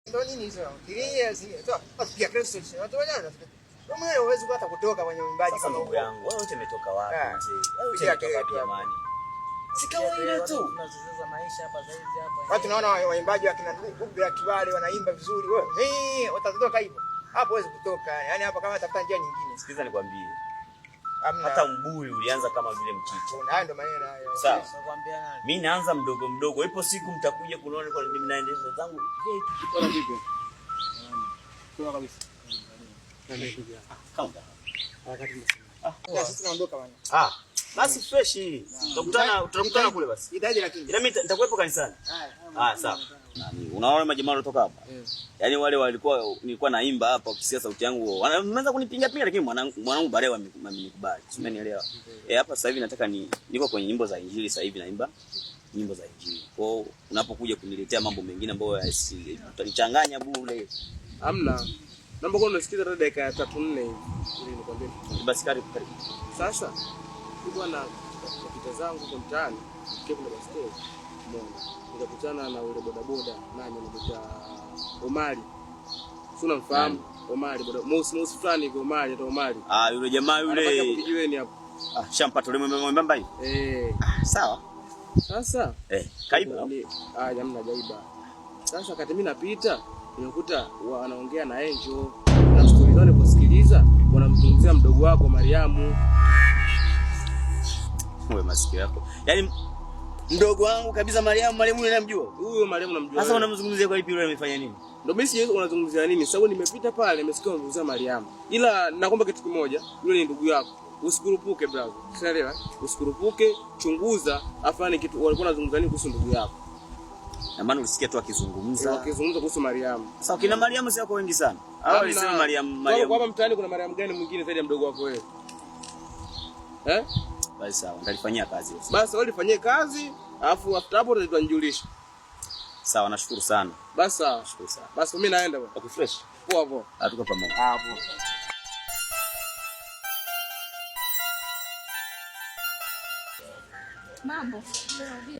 Ndio nini hizo? Kilia sio. Pia Kristo sio. Watu wajana. Wewe huwezi hata kutoka kwenye uimbaji kama ndugu yangu. Wewe wote umetoka wapi mzee? Wewe wote umetoka wapi jamani? Si kawaida tu. Tunazungumza maisha hapa zaidi hapa. Watu naona waimbaji wakina Gubbi ya Kibale wanaimba vizuri. Wewe watatoka hivyo. Hapo huwezi kutoka. Yaani hapa kama tafuta njia nyingine. Sikiliza nikwambie. Hata mbuyu ulianza kama vile mchicha. Hayo ndo maneno hayo. Sawa. Nakwambia nani? Mimi naanza mdogo mdogo. Ipo siku mtakuja kunaona kwa mimi naendeleza zangu. Bora vipi? Kwa kabisa. Kaunta. Sisi tunaondoka bwana. Basi fresh hii. Tutakutana kule basi. Itaje lakini. Ila mimi nitakuwepo kanisani. Sawa. Unaona majamaa kutoka hapa? Yaani wale nilikuwa naimba hapa ukisikia sauti yangu wanaanza kunipiga piga lakini mwanangu baadaye wamenikubali. Umenielewa? Hapa sasa hivi nataka niko kwenye nyimbo za Injili sasa hivi naimba nyimbo za Injili. Kwa hiyo unapokuja kuniletea mambo mengine ambayo utanichanganya bure. Hamna. Naomba kwa unasikiza hata dakika ya 3-4 hivi ili nikwambie. Basi karibu. Sasa bwana napita zangu kwa mtaani, nikiwa na basketi. Nikakutana na yule bodaboda nani anaitwa Omari. Si unamfahamu? Omari boda. Mosi fulani kwa Omari, ndo Omari. Yule jamaa yule. Anataka kupigiweni hapo. Shampata yule mwembamba hivi. Sawa. Sasa kaiba. Jamna jaiba. Sasa wakati mimi napita, nikakuta wanaongea na Angel. Na story zao niliposikiliza, wanamzungumzia mdogo wako Mariamu. Wewe masikio yako. Yaani mdogo wangu kabisa Mariamu yule namjua. Huyo Mariamu namjua. Sasa unamzungumzia kwa lipi yule amefanya nini? Ndio mimi siwezi unazungumzia nini? Sababu nimepita pale nimesikia unazungumzia Mariamu. Ila naomba kitu kimoja, yule ni ndugu yako. Usikurupuke brother. Unaelewa? Usikurupuke, chunguza afanye kitu walikuwa wanazungumza nini kuhusu ndugu yako. Na maana ulisikia tu akizungumza kuhusu Mariamu. Sasa kina Mariamu si wako wengi sana. Hao walisema Mariamu. Kwa hapa mtaani kuna Mariamu gani mwingine zaidi ya mdogo wako wewe? Basi sawa, nitalifanyia kazi. Basi wewe lifanyie kazi, alafu after hapo utanijulisha. Sawa, nashukuru sana. Basi sawa. Nashukuru sana. Basi mimi naenda bwana. Okay, fresh. Poa poa. Tuko pamoja. Poa. Mambo.